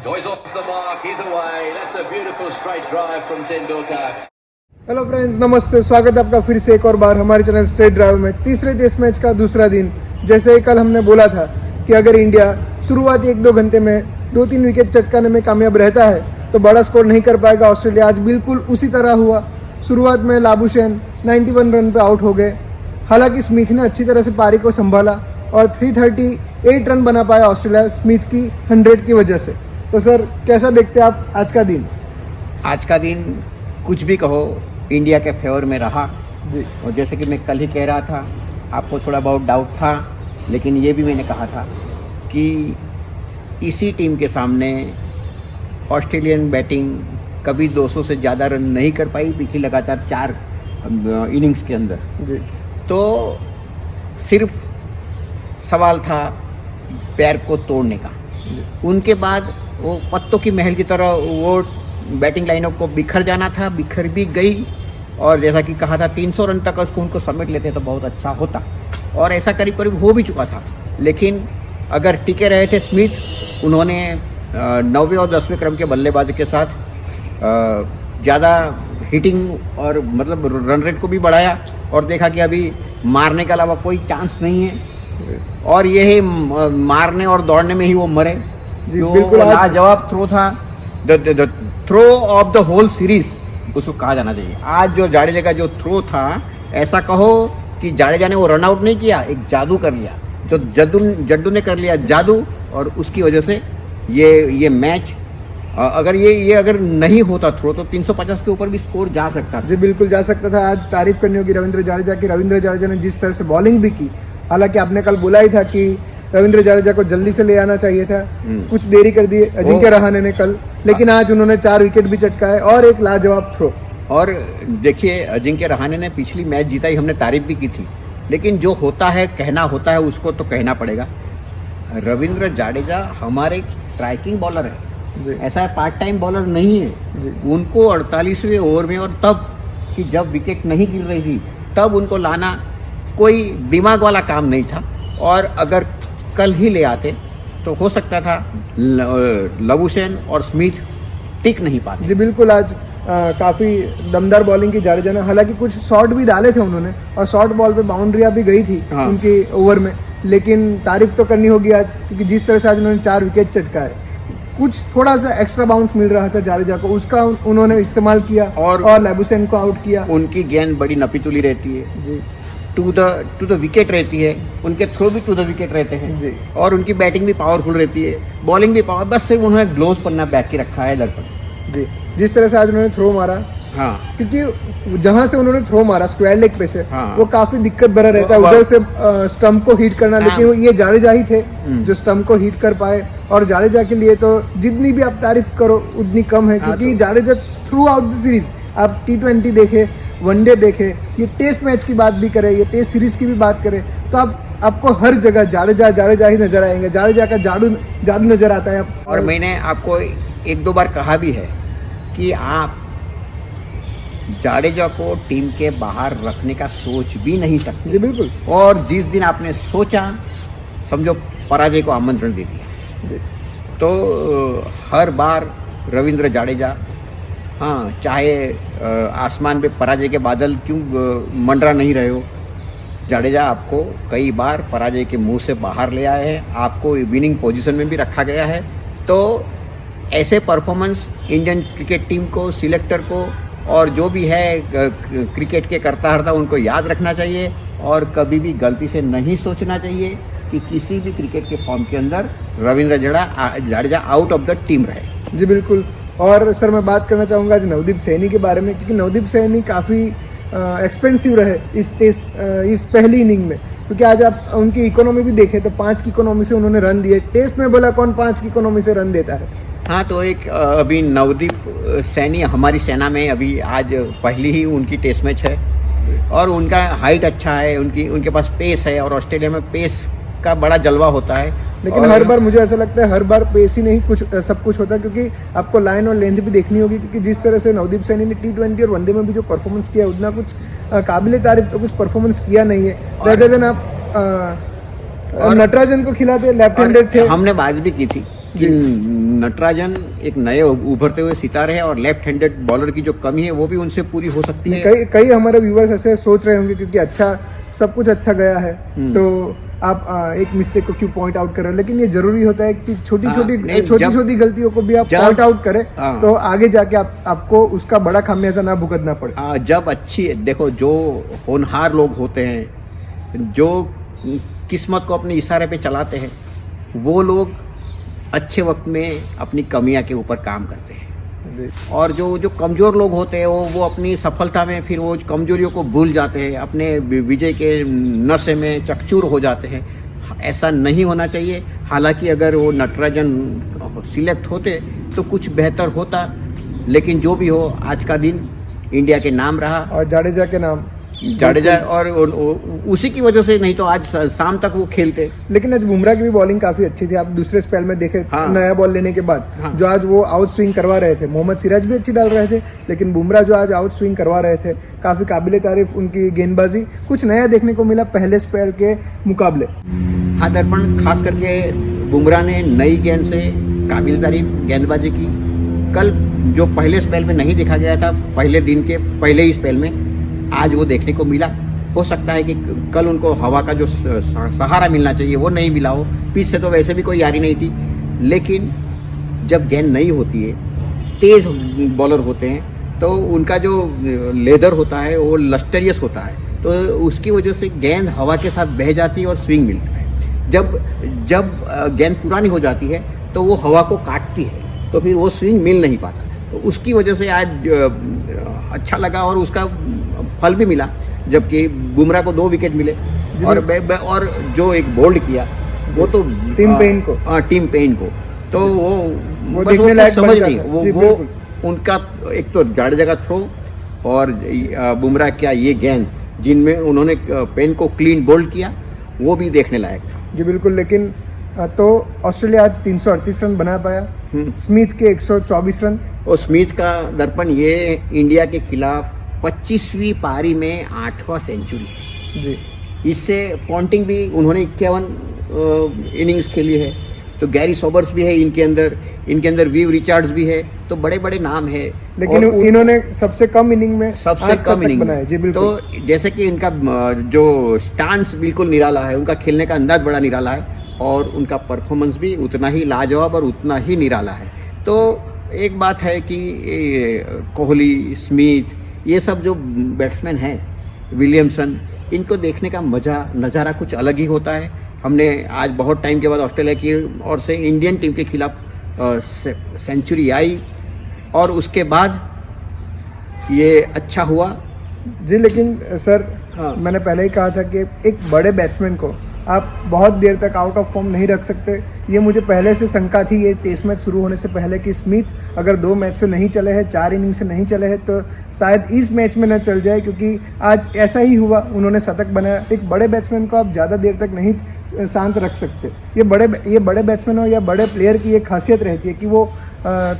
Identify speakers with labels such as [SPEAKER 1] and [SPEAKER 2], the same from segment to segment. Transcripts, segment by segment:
[SPEAKER 1] Goes off the mark, he's away. That's a beautiful straight drive from Tendulkar.
[SPEAKER 2] Hello friends, नमस्ते। स्वागत है आपका फिर से एक और बार हमारे चैनल स्ट्रेट ड्राइव में। तीसरे टेस्ट मैच का दूसरा दिन। जैसे ही कल हमने बोला था कि अगर इंडिया शुरुआती 1-2 घंटे में 2-3 विकेट चटकाने में कामयाब रहता है तो बड़ा स्कोर नहीं कर पाएगा ऑस्ट्रेलिया। आज बिल्कुल उसी तरह हुआ। शुरुआत में लाबुशेन 91 रन पे आउट हो गए। हालांकि स्मिथ ने अच्छी तरह से पारी को संभाला और 338 रन बना पाया ऑस्ट्रेलिया स्मिथ की 100 की वजह से। तो सर, कैसा देखते हैं आप आज का दिन?
[SPEAKER 3] आज का दिन कुछ भी कहो, इंडिया के फेवर में रहा
[SPEAKER 2] जी।
[SPEAKER 3] और जैसे कि मैं कल ही कह रहा था, आपको थोड़ा बहुत डाउट था, लेकिन ये भी मैंने कहा था कि इसी टीम के सामने ऑस्ट्रेलियन बैटिंग कभी 200 से ज़्यादा रन नहीं कर पाई पिछली लगातार 4 इनिंग्स के अंदर।
[SPEAKER 2] जी।
[SPEAKER 3] तो सिर्फ सवाल था पैर को तोड़ने का। उनके बाद वो पत्तों की महल की तरह वो बैटिंग लाइनअप को बिखर जाना था, बिखर भी गई। और जैसा कि कहा था 300 रन तक उसको उनको समेट लेते तो बहुत अच्छा होता, और ऐसा करीब करीब हो भी चुका था। लेकिन अगर टिके रहे थे स्मिथ, उन्होंने 9वें और 10वें क्रम के बल्लेबाजी के साथ ज़्यादा हिटिंग और मतलब रन रेट को भी बढ़ाया और देखा कि अभी मारने के अलावा कोई चांस नहीं है, और ये ही मारने और दौड़ने में ही वो मरे। जो लाजवाब थ्रो था, the throw of the whole series उसको कहा जाना चाहिए। आज जो जाडेजा का जो थ्रो था, ऐसा कहो कि जाडेजा ने वो रन आउट नहीं किया, एक जादू कर लिया, जो जड्डू ने कर लिया जादू, और उसकी वजह से ये मैच अगर ये अगर नहीं होता थ्रो तो 350 के ऊपर भी स्कोर जा सकता था।
[SPEAKER 2] जी बिल्कुल जा सकता था। आज तारीफ करनी होगी रविंद्र जाडेजा की। रविंद्र जाडेजा ने जिस तरह से बॉलिंग भी की, हालांकि आपने कल बोला ही था कि रविंद्र जाडेजा को जल्दी से ले आना चाहिए था, कुछ देरी कर दी अजिंक्य रहाणे ने कल, लेकिन आज उन्होंने 4 विकेट भी चटकाए और एक लाजवाब थ्रो।
[SPEAKER 3] और देखिए, अजिंक्य रहाणे ने पिछली मैच जीता ही हमने तारीफ भी की थी, लेकिन जो होता है कहना होता है, उसको तो कहना पड़ेगा। रविंद्र जाडेजा हमारे स्ट्राइकिंग बॉलर है, ऐसा पार्ट टाइम बॉलर नहीं है। उनको 48वें ओवर में, और तब कि जब विकेट नहीं गिर रही थी, तब उनको लाना कोई दिमाग वाला काम नहीं था। और अगर कल ही ले आते तो हो सकता था लाबुशेन और स्मिथ टिक नहीं पाते।
[SPEAKER 2] जी बिल्कुल। आज काफ़ी दमदार बॉलिंग की जाडेजा ने। हालांकि कुछ शॉट भी डाले थे उन्होंने, और शॉर्ट बॉल पे बाउंड्रियाँ भी गई थी उनकी ओवर में, लेकिन तारीफ तो करनी होगी आज, क्योंकि जिस तरह से आज उन्होंने 4 विकेट चटकाए। कुछ थोड़ा सा एक्स्ट्रा बाउंस मिल रहा था जाडेजा को, उसका उन्होंने इस्तेमाल किया और लाबुशेन को आउट किया।
[SPEAKER 3] उनकी गेंद बड़ी नपीतुली रहती है
[SPEAKER 2] जी,
[SPEAKER 3] टू द विकेट रहती है, उनके थ्रो भी टू द विकेट रहते हैं
[SPEAKER 2] जी,
[SPEAKER 3] और उनकी बैटिंग भी पावरफुल रहती है, बॉलिंग भी पावर। बस सिर्फ उन्होंने ग्लोव्स पन्ना बैक की रखा है इधर पर।
[SPEAKER 2] जी, जिस तरह से आज उन्होंने थ्रो मारा,
[SPEAKER 3] हाँ,
[SPEAKER 2] क्योंकि जहां से उन्होंने थ्रो मारा स्क्वायर लेग पे से,
[SPEAKER 3] हाँ,
[SPEAKER 2] वो काफी दिक्कत भरा रहता है उधर से स्टंप को हिट करना।
[SPEAKER 3] हाँ,
[SPEAKER 2] लेकिन ये जाडेजा ही थे जो स्टंप को हिट कर पाए, और जाडेजा के लिए तो जितनी भी आप तारीफ करो उतनी कम है, क्योंकि Jadeja through out the series, आप T20 देखे, वनडे देखे, ये टेस्ट मैच की बात भी करें, ये टेस्ट सीरीज की भी बात करें, तो आपको हर जगह जाडेजा ही नजर आएंगे। जाडेजा का जादू नजर आता है।
[SPEAKER 3] और मैंने आपको 1-2 बार कहा भी है कि आप जाडेजा को टीम के बाहर रखने का सोच भी नहीं सकते।
[SPEAKER 2] जी बिल्कुल।
[SPEAKER 3] और जिस दिन आपने सोचा, समझो पराजय को आमंत्रण दे दिया। तो हर बार रविंद्र जाडेजा, हाँ, चाहे आसमान पे पराजय के बादल क्यों मंडरा नहीं रहे हो, जाडेजा आपको कई बार पराजय के मुंह से बाहर ले आए हैं, आपको विनिंग पोजीशन में भी रखा गया है। तो ऐसे परफॉर्मेंस इंडियन क्रिकेट टीम को, सिलेक्टर को, और जो भी है क्रिकेट के करता हरता, उनको याद रखना चाहिए, और कभी भी गलती से नहीं सोचना चाहिए कि किसी भी क्रिकेट के फॉर्म के अंदर Ravindra Jadeja out of the team रहे।
[SPEAKER 2] जी बिल्कुल। और सर, मैं बात करना चाहूँगा आज नवदीप सैनी के बारे में, क्योंकि नवदीप सैनी काफ़ी एक्सपेंसिव रहे इस पहली इनिंग में, क्योंकि आज आप उनकी इकोनॉमी भी देखें तो 5 की इकोनॉमी से उन्होंने रन दिए। टेस्ट में बोला कौन 5 की इकोनॉमी से रन देता है?
[SPEAKER 3] हाँ, तो एक अभी नवदीप सैनी हमारी सेना में अभी आज पहली ही उनकी टेस्ट मैच है, और उनका हाइट अच्छा है, उनके पास पेस है, और ऑस्ट्रेलिया में पेस का बड़ा जलवा होता है।
[SPEAKER 2] लेकिन हर बार मुझे ऐसा लगता है हर बार पेस ही नहीं कुछ सब कुछ होता है, क्योंकि आपको लाइन और लेंथ भी देखनी होगी, क्योंकि जिस तरह से नवदीप सैनी ने T20 और वनडे में भी जो परफॉर्मेंस किया, उतना कुछ काबिले तारीफ तो कुछ परफॉर्मेंस किया नहीं है। रेदर देन आप नटराजन को खिलाते, लेफ्ट हैंडेड थे।
[SPEAKER 3] हमने बात भी की थी कि नटराजन एक नए उभरते हुए सितारे हैं और लेफ्ट हैंडेड बॉलर की जो कमी है वो भी उनसे पूरी हो सकती है।
[SPEAKER 2] कई हमारे व्यूवर्स ऐसे सोच रहे होंगे क्योंकि अच्छा सब कुछ अच्छा गया है तो आप एक मिस्टेक को क्यों पॉइंट आउट कर रहे हो, लेकिन ये जरूरी होता है कि छोटी छोटी गलतियों को भी आप पॉइंट आउट करें तो आगे जाके आपको उसका बड़ा खामियाजा ना भुगतना पड़े।
[SPEAKER 3] जब अच्छी देखो, जो होनहार लोग होते हैं, जो किस्मत को अपने इशारे पे चलाते हैं, वो लोग अच्छे वक्त में अपनी कमियां के ऊपर काम करते हैं। और जो कमज़ोर लोग होते हैं वो अपनी सफलता में फिर वो कमजोरियों को भूल जाते हैं, अपने विजय के नशे में चकचूर हो जाते हैं। ऐसा नहीं होना चाहिए। हालांकि अगर वो नटराजन सिलेक्ट होते तो कुछ बेहतर होता, लेकिन जो भी हो आज का दिन इंडिया के नाम रहा
[SPEAKER 2] और जाडेजा के नाम,
[SPEAKER 3] जाडेजा और उसी की वजह से, नहीं तो आज शाम तक वो खेलते।
[SPEAKER 2] लेकिन आज बुमराह की भी बॉलिंग काफी अच्छी थी। आप दूसरे स्पेल में देखे नया बॉल लेने के बाद जो आज वो आउट स्विंग करवा रहे थे, मोहम्मद सिराज भी अच्छी डाल रहे थे, लेकिन बुमराह जो आज आउट स्विंग करवा रहे थे, काफी काबिले तारीफ उनकी गेंदबाजी, कुछ नया देखने को मिला पहले स्पेल के मुकाबले।
[SPEAKER 3] हाँ दर्पण, खास करके बुमराह ने नई गेंद से काबिल तारीफ गेंदबाजी की। कल जो पहले स्पेल में नहीं देखा गया था, पहले दिन के पहले ही स्पेल में, आज वो देखने को मिला। हो सकता है कि कल उनको हवा का जो सहारा मिलना चाहिए वो नहीं मिला हो। पिच से तो वैसे भी कोई यारी नहीं थी, लेकिन जब गेंद नहीं होती है, तेज़ बॉलर होते हैं, तो उनका जो लेदर होता है वो लस्टरियस होता है, तो उसकी वजह से गेंद हवा के साथ बह जाती है और स्विंग मिलता है। जब गेंद पुरानी हो जाती है तो वो हवा को काटती है, तो फिर वो स्विंग मिल नहीं पाता। तो उसकी वजह से आज अच्छा लगा और उसका फल भी मिला, जबकि बुमराह को 2 विकेट मिले और जो एक बोल्ड किया वो तो
[SPEAKER 2] टीम पेन को
[SPEAKER 3] तो वो
[SPEAKER 2] देखने लायक
[SPEAKER 3] समझ नहीं। वो उनका एक तो जाडेजा का थ्रो और बुमराह क्या ये गेंद जिनमें उन्होंने पेन को क्लीन बोल्ड किया, वो भी देखने लायक था।
[SPEAKER 2] जी बिल्कुल। लेकिन तो ऑस्ट्रेलिया आज 338 रन बना पाया, स्मिथ के 124 रन।
[SPEAKER 3] और स्मिथ का दर्पण, ये इंडिया के खिलाफ 25वीं पारी में 8वां सेंचुरी जी। इससे पॉन्टिंग भी उन्होंने 51 इनिंग्स खेली है, तो गैरी सॉबर्स भी है इनके अंदर वीव रिचर्ड्स भी है, तो बड़े बड़े नाम है।
[SPEAKER 2] लेकिन इन्होंने सबसे कम इनिंग में बनाए जी। बिल्कुल।
[SPEAKER 3] तो जैसे कि इनका जो स्टांस बिल्कुल निराला है, उनका खेलने का अंदाज बड़ा निराला है और उनका परफॉर्मेंस भी उतना ही लाजवाब और उतना ही निराला है। तो एक बात है कि कोहली, स्मिथ, ये सब जो बैट्समैन हैं, विलियमसन, इनको देखने का नज़ारा कुछ अलग ही होता है। हमने आज बहुत टाइम के बाद ऑस्ट्रेलिया की ओर से इंडियन टीम के खिलाफ सेंचुरी आई और उसके बाद ये अच्छा हुआ
[SPEAKER 2] जी। लेकिन सर मैंने पहले ही कहा था कि एक बड़े बैट्समैन को आप बहुत देर तक आउट ऑफ फॉर्म नहीं रख सकते। ये मुझे पहले से शंका थी ये टेस्ट मैच शुरू होने से पहले कि स्मिथ अगर 2 मैच से नहीं चले हैं, 4 इनिंग से नहीं चले हैं, तो शायद इस मैच में न चल जाए, क्योंकि आज ऐसा ही हुआ, उन्होंने शतक बनाया। एक बड़े बैट्समैन को आप ज़्यादा देर तक नहीं शांत रख सकते। ये बड़े बैट्समैन हो या बड़े प्लेयर की एक खासियत रहती है कि वो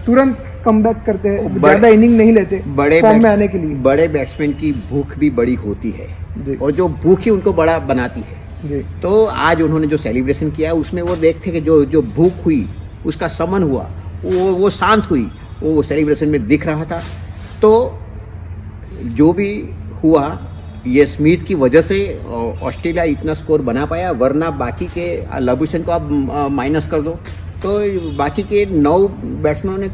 [SPEAKER 2] तुरंत कमबैक करते हैं, ज़्यादा इनिंग नहीं लेते फॉर्म में आने के लिए।
[SPEAKER 3] बड़े बैट्समैन की भूख भी बड़ी होती है और जो भूख ही उनको बड़ा बनाती है जी। तो आज उन्होंने जो सेलिब्रेशन किया उसमें वो देखते कि जो भूख हुई, उसका समन हुआ, वो शांत हुई, वो सेलिब्रेशन में दिख रहा था। तो जो भी हुआ, ये स्मिथ की वजह से ऑस्ट्रेलिया इतना स्कोर बना पाया, वरना बाकी के लाबुशेन को आप माइनस कर दो तो बाकी के 9 बैट्समैनों ने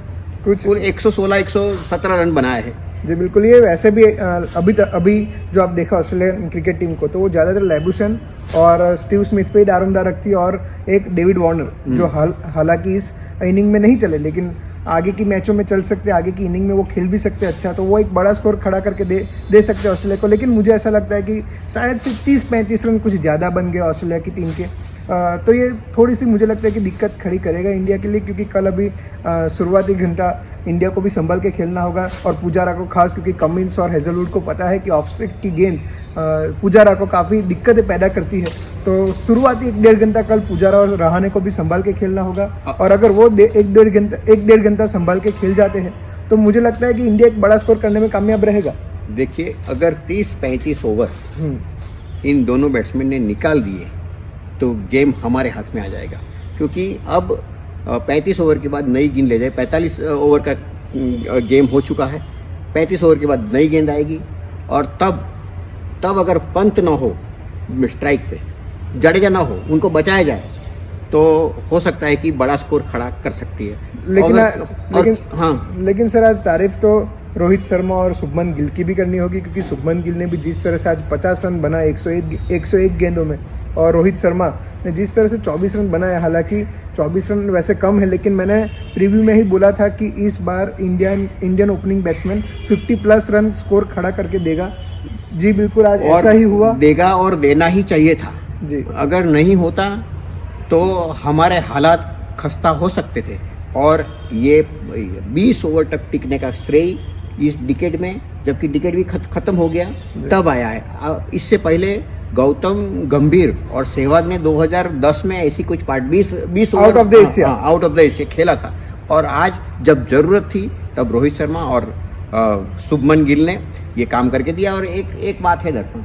[SPEAKER 3] कुछ 116-117 रन बनाए हैं
[SPEAKER 2] जी। बिल्कुल। ये वैसे भी अभी जो आप देखा ऑस्ट्रेलियन क्रिकेट टीम को, तो वो ज़्यादातर लाबुशेन और स्टीव स्मिथ पे ही दारोमदार रखती है और एक डेविड वार्नर जो हालांकि इस इनिंग में नहीं चले, लेकिन आगे की मैचों में चल सकते, आगे की इनिंग में वो खेल भी सकते अच्छा, तो वो एक बड़ा स्कोर खड़ा करके दे सकते हैं ऑस्ट्रेलिया को। लेकिन मुझे ऐसा लगता है कि शायद से 30-35 रन कुछ ज़्यादा बन गए ऑस्ट्रेलिया की टीम के। तो ये थोड़ी सी मुझे लगता है कि दिक्कत खड़ी करेगा इंडिया के लिए, क्योंकि कल अभी शुरुआती घंटा इंडिया को भी संभल के खेलना होगा और पुजारा को खास, क्योंकि कमिंस और हेजलवुड को पता है कि ऑफ स्ट्राइक की गेंद पुजारा को काफ़ी दिक्कतें पैदा करती है। तो शुरुआती 1-1.5 घंटा कल पुजारा और रहाणे को भी संभाल के खेलना होगा, और अगर वो 1-1.5 घंटा संभाल के खेल जाते हैं तो मुझे लगता है कि इंडिया एक बड़ा स्कोर करने में कामयाब रहेगा।
[SPEAKER 3] देखिए, अगर 30-35 ओवर इन दोनों बैट्समैन ने निकाल दिए तो गेम हमारे हाथ में आ जाएगा, क्योंकि अब 35 ओवर के बाद नई गेंद ले जाए। 45 ओवर का गेम हो चुका है, 35 ओवर के बाद नई गेंद आएगी और तब अगर पंत ना हो स्ट्राइक पे, जडेजा ना हो, उनको बचाया जाए तो हो सकता है कि बड़ा स्कोर खड़ा कर सकती है।
[SPEAKER 2] लेकिन सर आज तारीफ तो रोहित शर्मा और शुभमन गिल की भी करनी होगी, क्योंकि शुभमन गिल ने भी जिस तरह से आज 50 रन बनाए 101 गेंदों में, और रोहित शर्मा ने जिस तरह से 24 रन बनाए, हालांकि 24 रन वैसे कम है, लेकिन मैंने प्रीव्यू में ही बोला था कि इस बार Indian opening batsman 50+ run score खड़ा करके देगा। जी बिल्कुल, आज ऐसा ही हुआ,
[SPEAKER 3] देगा और देना ही चाहिए था
[SPEAKER 2] जी।
[SPEAKER 3] अगर नहीं होता तो हमारे हालात खस्ता हो सकते थे और ये 20 ओवर तक टिकने का श्रेय इस डिकेड में, जबकि डिकेड भी खत्म हो गया, तब आया है। इससे पहले गौतम गंभीर और सहवाग ने 2010 में ऐसी कुछ 20
[SPEAKER 2] आउट ऑफ द
[SPEAKER 3] एशिया खेला था और आज जब जरूरत थी तब रोहित शर्मा और शुभमन गिल ने ये काम करके दिया। और एक बात है दर्पण,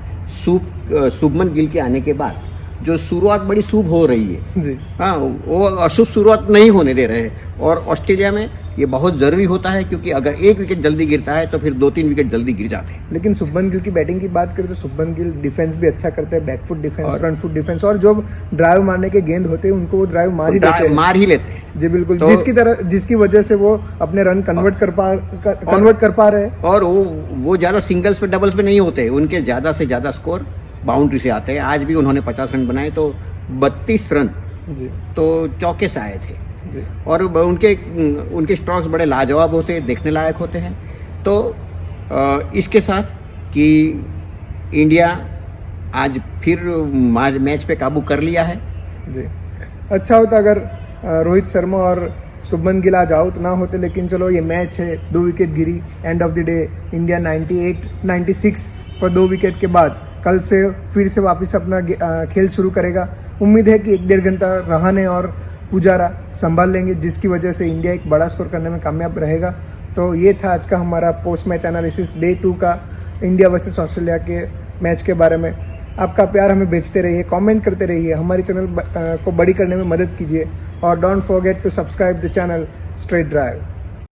[SPEAKER 3] शुभमन गिल के आने के बाद जो शुरुआत बड़ी शुभ हो रही है
[SPEAKER 2] जी,
[SPEAKER 3] हाँ, वो अशुभ शुरुआत नहीं होने दे रहे हैं और ऑस्ट्रेलिया में ये बहुत ज़रूरी होता है, क्योंकि अगर एक विकेट जल्दी गिरता है तो फिर 2-3 विकेट जल्दी गिर जाते हैं।
[SPEAKER 2] लेकिन शुभमन गिल की बैटिंग की बात करें तो शुभमन गिल डिफेंस भी अच्छा करते हैं, back foot defence, front foot defence, और जो ड्राइव मारने के गेंद होते हैं उनको वो ड्राइव मार
[SPEAKER 3] ही लेते हैं।
[SPEAKER 2] जी बिल्कुल,
[SPEAKER 3] तो
[SPEAKER 2] जिसकी वजह से वो अपने रन कन्वर्ट कर पा रहे हैं।
[SPEAKER 3] और वो ज़्यादा सिंगल्स पे डबल्स पे नहीं होते, उनके ज़्यादा से ज़्यादा स्कोर बाउंड्री से आते हैं। आज भी उन्होंने 50 रन बनाए तो 32 रन
[SPEAKER 2] जी
[SPEAKER 3] तो चौके से आए थे
[SPEAKER 2] जी।
[SPEAKER 3] और उनके स्ट्रोक्स बड़े लाजवाब होते हैं, देखने लायक होते हैं। तो इसके साथ कि इंडिया आज फिर मैच पे काबू कर लिया है
[SPEAKER 2] जी। अच्छा होता अगर रोहित शर्मा और शुभमन गिल आज आउट ना होते, लेकिन चलो ये मैच है, 2 wicket Giri, end of the day India 96 पर 2 विकेट के बाद कल से फिर से वापस अपना खेल शुरू करेगा। उम्मीद है कि 1-1.5 घंटा रहाणे और पुजारा संभाल लेंगे, जिसकी वजह से इंडिया एक बड़ा स्कोर करने में कामयाब रहेगा। तो ये था आज का हमारा पोस्ट मैच एनालिसिस डे 2 का इंडिया वर्सेस ऑस्ट्रेलिया के मैच के बारे में। आपका प्यार हमें भेजते रहिए, कमेंट करते रहिए, हमारे चैनल को बड़ी करने में मदद कीजिए, और don't forget to subscribe the channel straight drive.